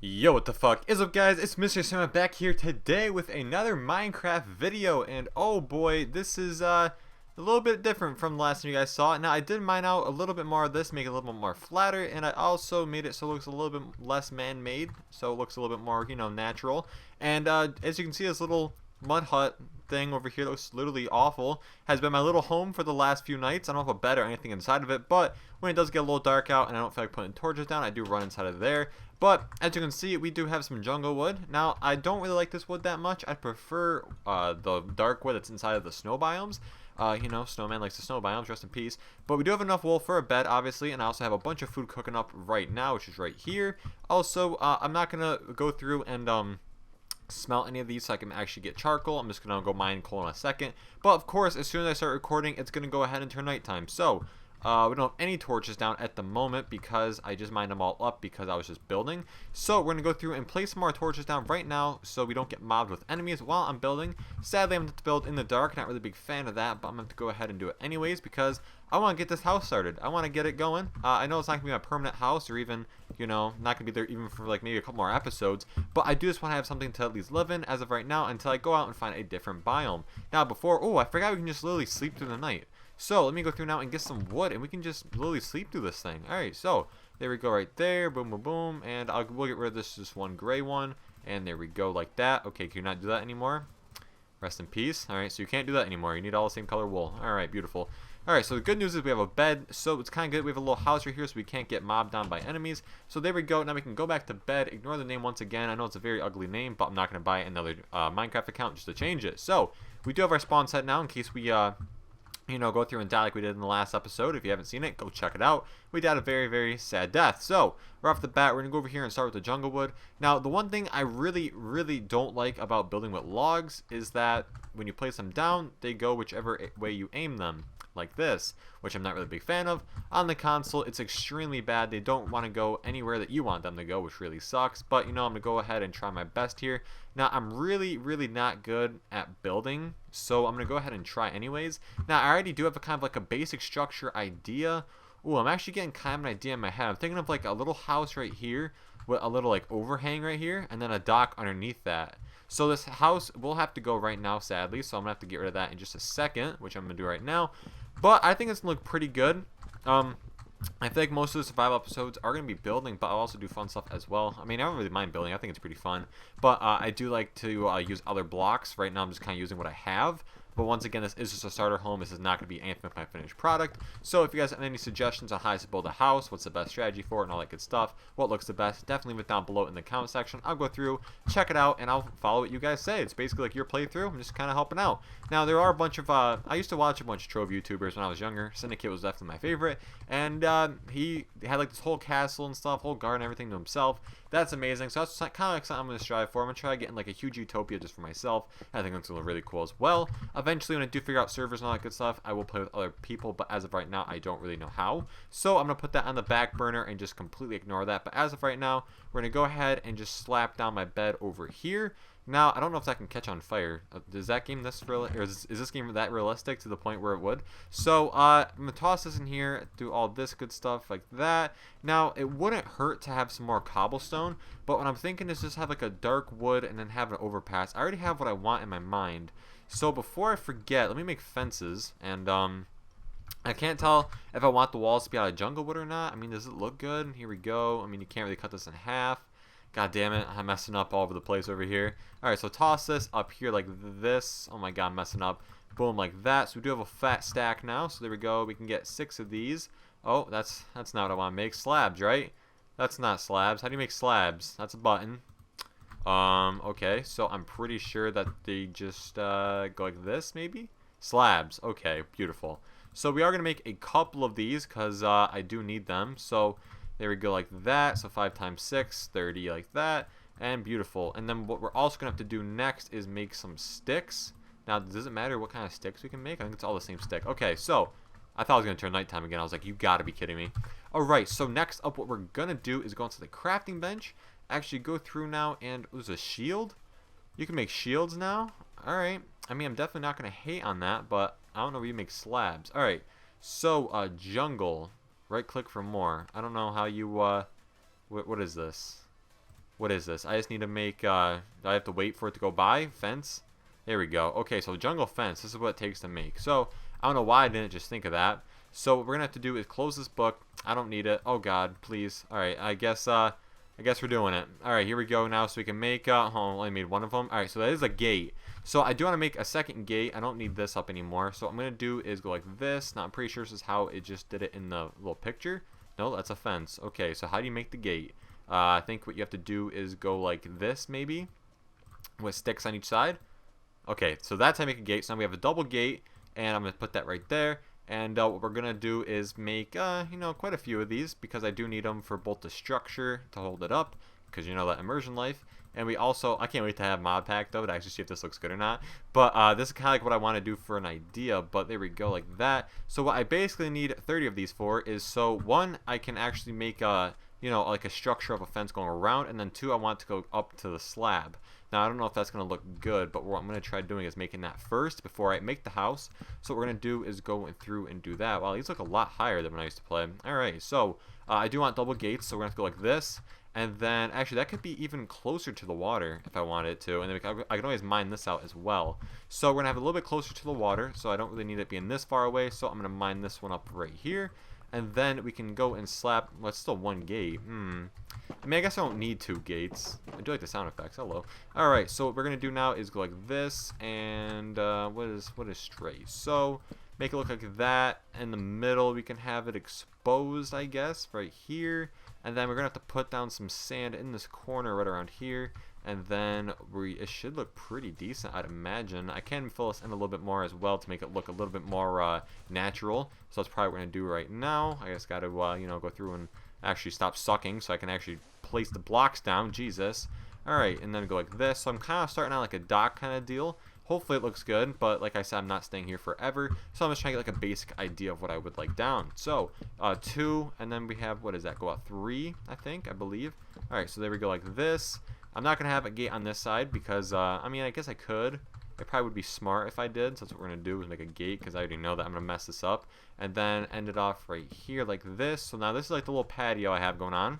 Yo, what the fuck is up, guys? It's Mr. Sima back here today with another Minecraft video, and oh boy, this is a little bit different from the last time you guys saw it. Now, I did mine out a little bit more of this, make it a little bit more flatter, and I also made it so it looks a little bit less man-made, so it looks a little bit more, natural. And as you can see, this little mud hut thing over here looks literally awful. Has been my little home for the last few nights. I don't have a bed or anything inside of it, but when it does get a little dark out and I don't feel like putting torches down, I do run inside of there. But as you can see, we do have some jungle wood. Now, I don't really like this wood that much. I prefer the dark wood that's inside of the snow biomes. Snowman likes the snow biomes, rest in peace. But we do have enough wool for a bed, obviously, and I also have a bunch of food cooking up right now, which is right here. Also, I'm not going to go through and smelt any of these so I can actually get charcoal. I'm just going to go mine coal in a second. But, of course, as soon as I start recording, it's going to go ahead and turn nighttime. So, we don't have any torches down at the moment because I just mined them all up because I was just building. So we're going to go through and place some more torches down right now so we don't get mobbed with enemies while I'm building. Sadly, I'm going to have to build in the dark. Not really a big fan of that, but I'm going to have to go ahead and do it anyways because I want to get this house started. I want to get it going. I know it's not going to be my permanent house or even, not going to be there even for like maybe a couple more episodes, but I do just want to have something to at least live in as of right now until I go out and find a different biome. Now I forgot we can just literally sleep through the night. So let me go through now and get some wood, and we can just literally sleep through this thing. Alright, so there we go right there. Boom, boom, boom. And we'll get rid of this one gray one. And there we go like that. Okay, can you not do that anymore? Rest in peace. Alright, so you can't do that anymore. You need all the same color wool. Alright, beautiful. Alright, so the good news is we have a bed, so it's kind of good. We have a little house right here so we can't get mobbed down by enemies. So there we go. Now we can go back to bed. Ignore the name once again. I know it's a very ugly name, but I'm not going to buy another Minecraft account just to change it. So we do have our spawn set now in case we go through and die like we did in the last episode. If you haven't seen it, go check it out. We died a very, very sad death. So, right off the bat, we're going to go over here and start with the jungle wood. Now, the one thing I really, really don't like about building with logs is that when you place them down, they go whichever way you aim them. Like this, which I'm not really a big fan of. On the console, it's extremely bad. They don't want to go anywhere that you want them to go, which really sucks. But, I'm going to go ahead and try my best here. Now, I'm really, really not good at building, so I'm going to go ahead and try anyways. Now, I already do have a kind of like a basic structure idea. Ooh, I'm actually getting kind of an idea in my head. I'm thinking of like a little house right here with a little like overhang right here, and then a dock underneath that. So this house will have to go right now, sadly, so I'm going to have to get rid of that in just a second, which I'm going to do right now. But I think it's going to look pretty good. I feel like most of the survival episodes are going to be building, but I'll also do fun stuff as well. I mean, I don't really mind building. I think it's pretty fun. But I do like to use other blocks. Right now, I'm just kind of using what I have. But once again, this is just a starter home. This is not going to be anything with my finished product. So if you guys have any suggestions on how to build a house, what's the best strategy for it, and all that good stuff, what looks the best, definitely leave it down below in the comment section. I'll go through, check it out, and I'll follow what you guys say. It's basically like your playthrough. I'm just kind of helping out. Now, there are a bunch of, I used to watch a bunch of Trove YouTubers when I was younger. Syndicate was definitely my favorite. And he had like this whole castle and stuff, whole garden, everything to himself. That's amazing. So that's kind of like something I'm going to strive for. I'm going to try getting like a huge utopia just for myself. I think that's going to look really cool as well. Eventually, when I do figure out servers and all that good stuff, I will play with other people. But as of right now, I don't really know how. So I'm going to put that on the back burner and just completely ignore that. But as of right now, we're going to go ahead and just slap down my bed over here. Now, I don't know if that can catch on fire. Does that game this real, or is this game that realistic to the point where it would? So, I'm going to toss this in here, do all this good stuff like that. Now, it wouldn't hurt to have some more cobblestone, but what I'm thinking is just have like a dark wood and then have an overpass. I already have what I want in my mind. So, before I forget, let me make fences, and, I can't tell if I want the walls to be out of jungle wood or not. I mean, does it look good? Here we go. I mean, you can't really cut this in half. God damn it, I'm messing up all over the place over here. Alright, so toss this up here like this. Oh my god, I'm messing up. Boom, like that. So we do have a fat stack now. So there we go. We can get 6 of these. Oh, that's not what I want to make. Slabs, right? That's not slabs. How do you make slabs? That's a button. Okay. So I'm pretty sure that they just go like this, maybe? Slabs. Okay, beautiful. So we are going to make a couple of these because I do need them. So there we go like that. So 5 times 6, 30 like that. And beautiful. And then what we're also going to have to do next is make some sticks. Now, does it matter what kind of sticks we can make? I think it's all the same stick. Okay, so I thought I was going to turn nighttime again. I was like, you got to be kidding me. Alright, so next up what we're going to do is go into the crafting bench. Actually go through now and there's a shield. You can make shields now. Alright. I mean, I'm definitely not going to hate on that, but I don't know where you make slabs. Alright, so jungle. Right click for more. I don't know how you, what is this? What is this? I just need to make, do I have to wait for it to go by? Fence? There we go. Okay, so jungle fence. This is what it takes to make. So, I don't know why I didn't just think of that. So, what we're going to have to do is close this book. I don't need it. Oh, God, please. Alright, I guess we're doing it. Alright, here we go now. So, we can make, I only made one of them. Alright, so that is a gate. So, I do want to make a second gate. I don't need this up anymore. So, what I'm going to do is go like this. Now, I'm pretty sure this is how it just did it in the little picture. No, that's a fence. Okay, so how do you make the gate? I think what you have to do is go like this, maybe, with sticks on each side. Okay, so that's how you make a gate. So now we have a double gate, and I'm going to put that right there. And what we're going to do is make, you know, quite a few of these, because I do need them for both the structure to hold it up, because you know that immersion life. And we also, I can't wait to have mod pack though to actually see if this looks good or not. But this is kind of like what I want to do for an idea. But there we go, like that. So what I basically need 30 of these for is, so one, I can actually make a, you know, like a structure of a fence going around, and then two, I want to go up to the slab. Now, I don't know if that's going to look good, but what I'm going to try doing is making that first before I make the house. So what we're going to do is go through and do that. Wow, these look a lot higher than when I used to play. Alright, so I do want double gates, so we're going to have to go like this. And then, actually, that could be even closer to the water if I wanted it to. And then I can always mine this out as well. So we're going to have a little bit closer to the water, so I don't really need it being this far away. So I'm going to mine this one up right here. And then we can go and slap, well, it's still one gate. I mean, I guess I don't need two gates. I do like the sound effects. Hello. Alright, so what we're going to do now is go like this. And what is straight? So make it look like that. In the middle, we can have it exposed, I guess, right here. And then we're going to have to put down some sand in this corner right around here. And then it should look pretty decent, I'd imagine. I can fill this in a little bit more as well to make it look a little bit more natural. So that's probably what we're going to do right now. I just got to, you know, go through and actually stop sucking so I can actually place the blocks down. Jesus. Alright, and then go like this. So I'm kind of starting out like a dock kind of deal. Hopefully it looks good, but like I said, I'm not staying here forever. So I'm just trying to get like a basic idea of what I would like down. So, 2, and then we have, what does that go out? 3, I believe. Alright, so there we go like this. I'm not going to have a gate on this side because, I mean, I guess I could. It probably would be smart if I did. So that's what we're going to do is make a gate because I already know that I'm going to mess this up. And then end it off right here like this. So now this is like the little patio I have going on.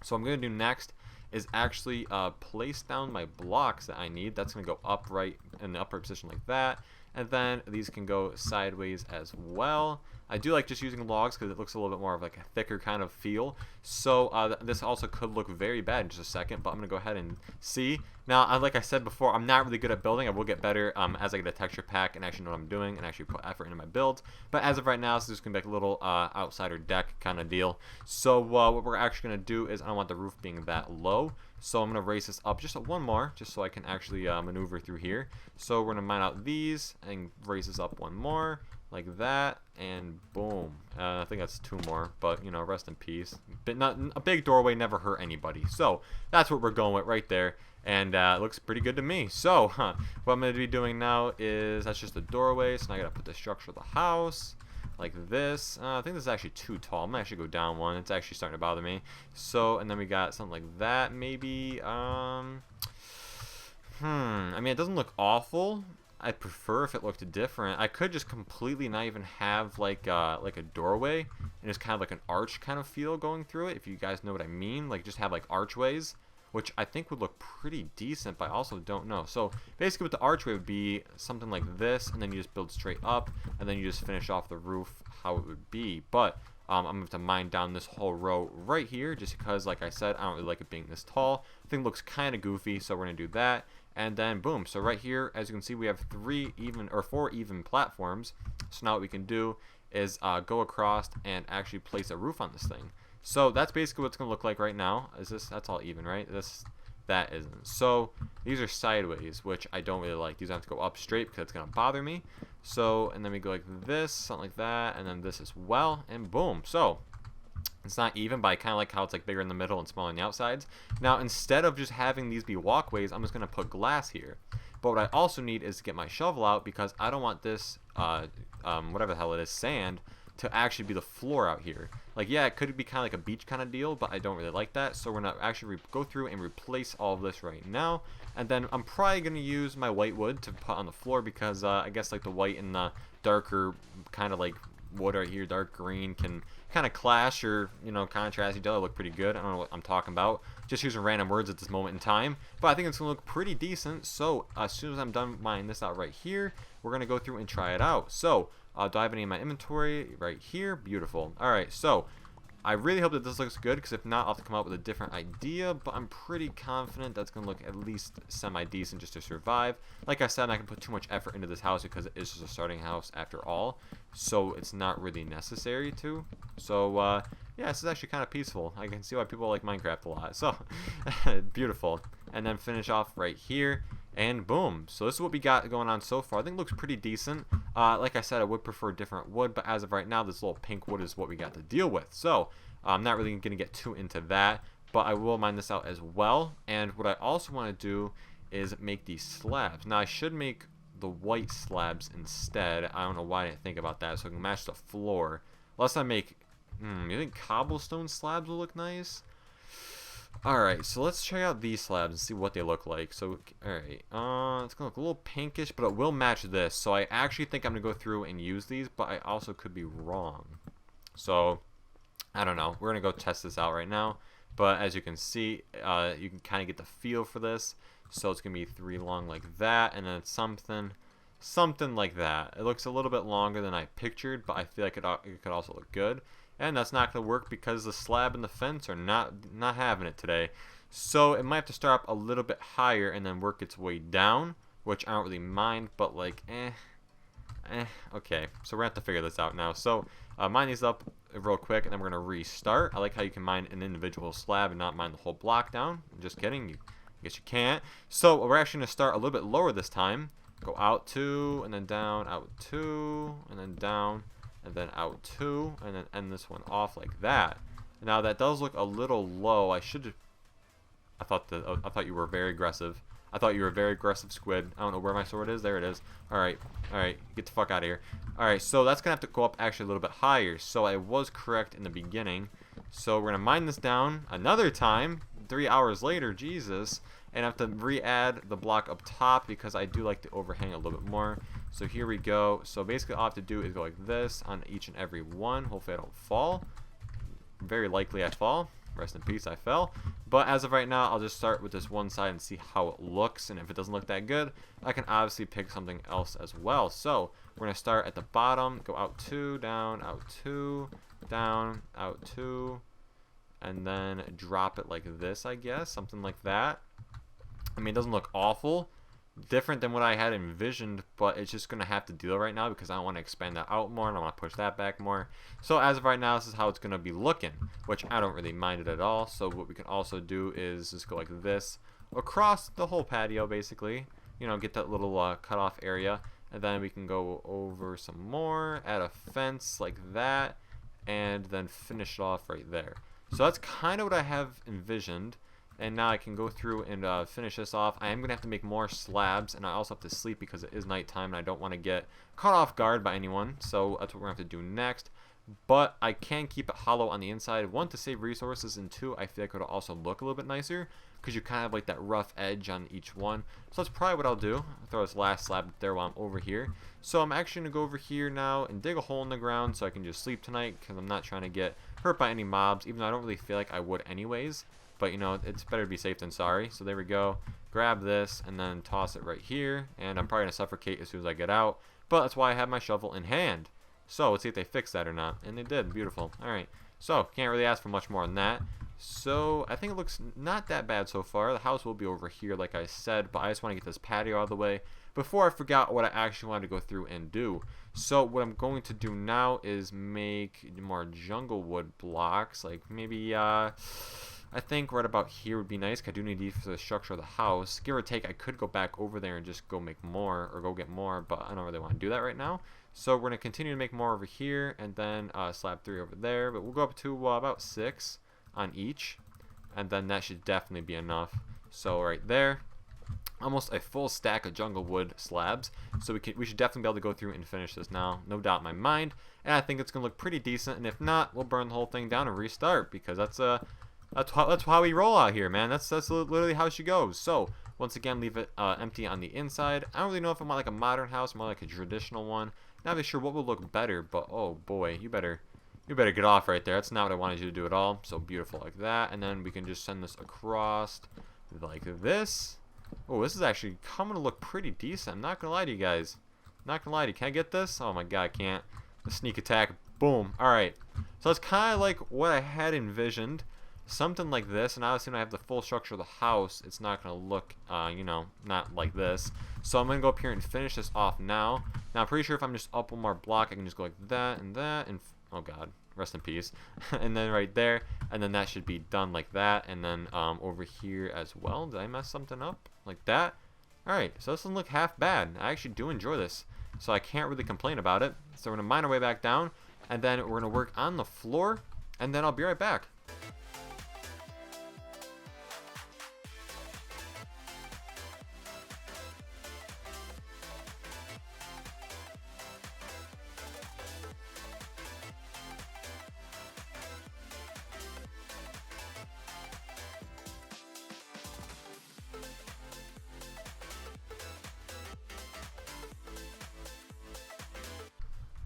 So what I'm going to do next is actually place down my blocks that I need. That's going to go upright in the upright position like that. And then these can go sideways as well. I do like just using logs because it looks a little bit more of like a thicker kind of feel. So this also could look very bad in just a second, but I'm going to go ahead and see. Now, like I said before, I'm not really good at building. I will get better as I get a texture pack and actually know what I'm doing and actually put effort into my builds. But as of right now, this is going to be like a little outsider deck kind of deal. So what we're actually going to do is I don't want the roof being that low. So I'm going to raise this up just one more, just so I can actually maneuver through here. So we're going to mine out these and raise this up one more, like that, and boom. I think that's 2 more, but, you know, rest in peace. But not, a big doorway never hurt anybody. So that's what we're going with right there. And it looks pretty good to me. So what I'm going to be doing now is, that's just the doorway. So now I got to put the structure of the house like this. I think this is actually too tall. I'm gonna actually go down one. It's actually starting to bother me. So, and then we got something like that maybe. I mean, it doesn't look awful. I'd prefer if it looked different. I could just completely not even have like a doorway and just kind of like an arch kind of feel going through it, if you guys know what I mean. Like just have like archways, which I think would look pretty decent, but I also don't know. So basically what the archway would be something like this, and then you just build straight up, and then you just finish off the roof how it would be. But I'm going to have to mine down this whole row right here, just because, like I said, I don't really like it being this tall. I think it looks kind of goofy, so we're going to do that. And then boom, so right here, as you can see, we have 4 even platforms. So now what we can do is go across and actually place a roof on this thing. So that's basically what it's going to look like right now. That's all even, right? That isn't. So these are sideways, which I don't really like. These have to go up straight because it's going to bother me. So, and then we go like this, something like that, and then this as well, and boom. So it's not even, but I kind of like how it's like bigger in the middle and smaller on the outsides. Now, instead of just having these be walkways, I'm just going to put glass here. But what I also need is to get my shovel out, because I don't want this, whatever the hell it is, sand, to actually be the floor out here. Like, yeah, it could be kind of like a beach kind of deal, but I don't really like that. So we're going to actually go through and replace all of this right now. And then I'm probably going to use my white wood to put on the floor, because I guess like the white and the darker kind of like wood right here, dark green, can kind of clash or, you know, contrast each other, look pretty good. I don't know what I'm talking about. Just using random words at this moment in time. But I think it's going to look pretty decent. So as soon as I'm done mining this out right here, we're going to go through and try it out. So do I have any in my inventory? Right here. Beautiful. Alright, so I really hope that this looks good, because if not, I'll have to come up with a different idea, but I'm pretty confident that's going to look at least semi-decent just to survive. Like I said, I'm not going to put too much effort into this house because it is just a starting house after all, so it's not really necessary to. So, yeah, this is actually kind of peaceful. I can see why people like Minecraft a lot. So, beautiful. And then finish off right here. And boom. So this is what we got going on so far. I think it looks pretty decent. Like I said, I would prefer different wood, but as of right now, this little pink wood is what we got to deal with. So I'm not really going to get too into that, but I will mine this out as well. And what I also want to do is make these slabs. Now I should make the white slabs instead. I don't know why I didn't think about that. So I can match the floor. Unless I make, you think cobblestone slabs will look nice? Alright, so let's check out these slabs and see what they look like. So, alright, it's gonna look a little pinkish, but it will match this. So I actually think I'm gonna go through and use these, but I also could be wrong. So, I don't know. We're gonna go test this out right now. But as you can see, you can kind of get the feel for this. So it's gonna be 3 long like that, and then it's something like that. It looks a little bit longer than I pictured, but I feel like it could also look good. And that's not going to work because the slab and the fence are not having it today. So it might have to start up a little bit higher and then work its way down, which I don't really mind, but like, okay. So we're going to have to figure this out now. So mine these up real quick, and then we're going to restart. I like how you can mine an individual slab and not mine the whole block down. Just kidding. I guess you can't. So we're actually going to start a little bit lower this time. Go out 2, and then down, out 2, and then down, and then out 2, and then end this one off like that. Now that does look a little low. I thought you were very aggressive. I thought you were a very aggressive squid. I don't know where my sword is. There it is. Alright, get the fuck out of here. Alright, so that's gonna have to go up actually a little bit higher. So I was correct in the beginning. So we're gonna mine this down another time, 3 hours later, Jesus. And I have to re-add the block up top because I do like to overhang a little bit more. So here we go. So basically all I have to do is go like this on each and every one. Hopefully I don't fall. Very likely I fall. Rest in peace, I fell. But as of right now, I'll just start with this one side and see how it looks. And if it doesn't look that good, I can obviously pick something else as well. So we're going to start at the bottom. Go out 2, down, out 2, down, out 2. And then drop it like this, I guess. Something like that. I mean, it doesn't look awful. Different than what I had envisioned, but it's just going to have to deal right now because I want to expand that out more and I want to push that back more. So as of right now, this is how it's going to be looking, which I don't really mind it at all. So what we can also do is just go like this across the whole patio, basically. You know, get that little cutoff area. And then we can go over some more, add a fence like that, and then finish it off right there. So that's kind of what I have envisioned. And now I can go through and finish this off. I am going to have to make more slabs, and I also have to sleep because it is nighttime, and I don't want to get caught off guard by anyone. So that's what we're going to have to do next. But I can keep it hollow on the inside. 1, to save resources, and 2, I feel like it'll also look a little bit nicer because you kind of have like that rough edge on each one. So that's probably what I'll do. I'll throw this last slab up there while I'm over here. So I'm actually going to go over here now and dig a hole in the ground so I can just sleep tonight because I'm not trying to get hurt by any mobs, even though I don't really feel like I would anyways. But, you know, it's better to be safe than sorry. So there we go. Grab this and then toss it right here. And I'm probably going to suffocate as soon as I get out. But that's why I have my shovel in hand. So let's see if they fix that or not. And they did. Beautiful. Alright. So, can't really ask for much more than that. So, I think it looks not that bad so far. The house will be over here, like I said. But I just want to get this patio out of the way before I forgot what I actually wanted to go through and do. So, what I'm going to do now is make more jungle wood blocks. Like, maybe, I think right about here would be nice. 'Cause I do need these for the structure of the house. Give or take, I could go back over there and just go make more or go get more, but I don't really want to do that right now. So we're going to continue to make more over here and then slab 3 over there. But we'll go up to about 6 on each. And then that should definitely be enough. So right there, almost a full stack of jungle wood slabs. So we should definitely be able to go through and finish this now. No doubt in my mind. And I think it's going to look pretty decent. And if not, we'll burn the whole thing down and restart because that's how we roll out here, man. That's literally how she goes. So once again, leave it empty on the inside. I don't really know if I want like a modern house, more like a traditional one. Not really sure what would look better, but oh boy, you better get off right there. That's not what I wanted you to do at all. So beautiful like that. And then we can just send this across like this. Oh, this is actually coming to look pretty decent. I'm not going to lie to you guys. Not going to lie to you. Can I get this? Oh my god, I can't. The sneak attack. Boom. Alright. So that's kind of like what I had envisioned. Something like this. And obviously when I have the full structure of the house, it's not going to look, you know, not like this. So I'm going to go up here and finish this off now. Now I'm pretty sure if I'm just up one more block, I can just go like that and that. And oh god. Rest in peace. And then right there, and then that should be done like that, and then over here as well. Did I mess something up like that? Alright, so this doesn't look half bad. I actually do enjoy this, so I can't really complain about it. So we're gonna mine our way back down, and then we're gonna work on the floor, and then I'll be right back.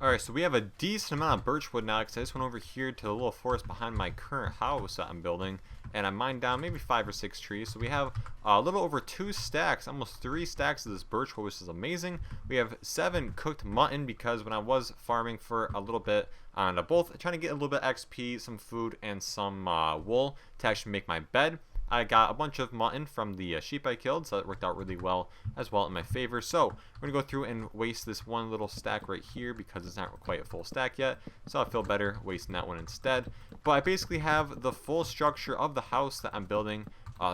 Alright, so we have a decent amount of birchwood now because I just went over here to the little forest behind my current house that I'm building, and I mined down maybe 5 or 6 trees. So we have a little over 2 stacks, almost 3 stacks of this birchwood, which is amazing. We have 7 cooked mutton because when I was farming for a little bit on both trying to get a little bit XP, some food, and some wool to actually make my bed. I got a bunch of mutton from the sheep I killed, so that worked out really well as well in my favor. So we're going to go through and waste this one little stack right here because it's not quite a full stack yet. So I feel better wasting that one instead. But I basically have the full structure of the house that I'm building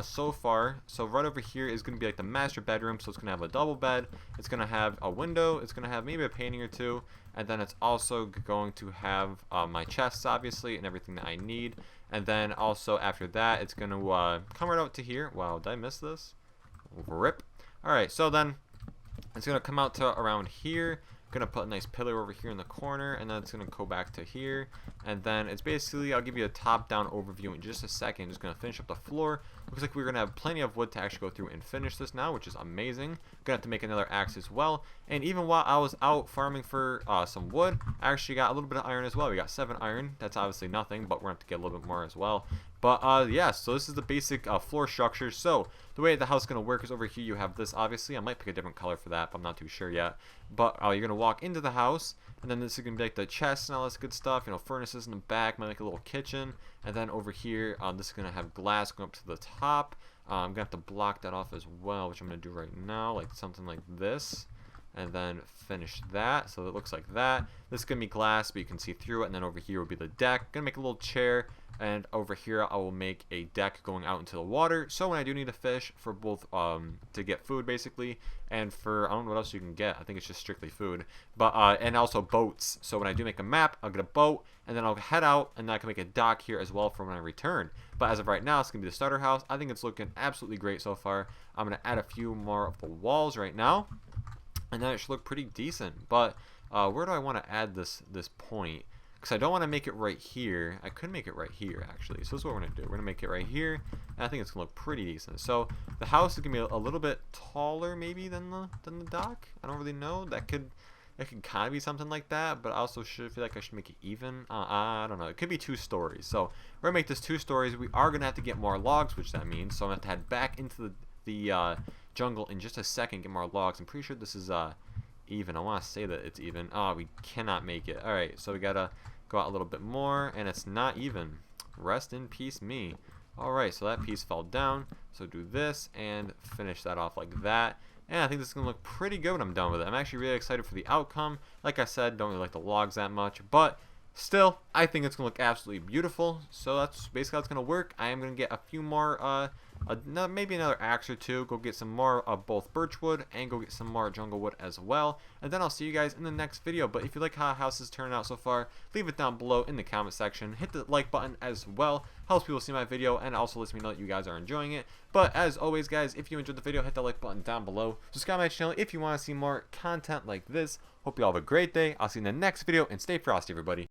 so far. So right over here is going to be like the master bedroom. So it's going to have a double bed. It's going to have a window. It's going to have maybe a painting or two. And then it's also going to have my chests, obviously, and everything that I need. And then also after that, it's going to come right out to here. Wow, did I miss this? Rip. Alright, so then it's going to come out to around here. Going to put a nice pillar over here in the corner, and then it's going to go back to here. And then it's basically, I'll give you a top-down overview in just a second. Just going to finish up the floor. Looks like we're going to have plenty of wood to actually go through and finish this now, which is amazing. Going to have to make another axe as well. And even while I was out farming for some wood, I actually got a little bit of iron as well. We got 7 iron. That's obviously nothing, but we're going to have to get a little bit more as well. But yeah, so this is the basic floor structure. So the way the house is going to work is over here you have this, obviously. I might pick a different color for that, but I'm not too sure yet. But you're going to walk into the house, and then this is going to be like the chest and all this good stuff. You know, furnaces in the back, might make a little kitchen. And then over here, this is going to have glass going up to the top. I'm going to have to block that off as well, which I'm going to do right now, like something like this. And then finish that, so it looks like that. This is going to be glass, but you can see through it. And then over here will be the deck. Going to make a little chair. And over here I will make a deck going out into the water, so when I do need to fish for both to get food basically, and for I don't know what else you can get. I think it's just strictly food, but and also boats. So when I do make a map, I'll get a boat, and then I'll head out, and then I can make a dock here as well for when I return. But as of right now, it's gonna be the starter house. I think it's looking absolutely great so far. I'm gonna add a few more of the walls right now, and then it should look pretty decent. But where do I want to add this point? Because I don't want to make it right here. I could make it right here, actually. So this is what we're going to do. We're going to make it right here. And I think it's going to look pretty decent. So the house is going to be a little bit taller, maybe, than the dock. I don't really know. That could kind of be something like that. But I also feel like I should make it even. I don't know. It could be 2 stories. So we're going to make this 2 stories. We are going to have to get more logs, which that means. So I'm going to have to head back into the jungle in just a second, get more logs. I'm pretty sure this is even. I want to say that it's even. Oh, we cannot make it. Alright, so we got to go out a little bit more, and it's not even. Rest in peace me. Alright, so that piece fell down, so do this and finish that off like that, and I think this is going to look pretty good when I'm done with it. I'm actually really excited for the outcome. Like I said, don't really like the logs that much, but still, I think it's going to look absolutely beautiful. So that's basically how it's going to work. I am going to get a few more maybe another axe or 2, go get some more of both birchwood, and go get some more jungle wood as well, and then I'll see you guys in the next video. But if you like how the house is turning out so far, leave it down below in the comment section. Hit the like button as well, helps people see my video, and also lets me know that you guys are enjoying it. But as always guys, if you enjoyed the video, hit that like button down below, subscribe to my channel if you want to see more content like this. Hope you all have a great day. I'll see you in the next video, and stay frosty everybody.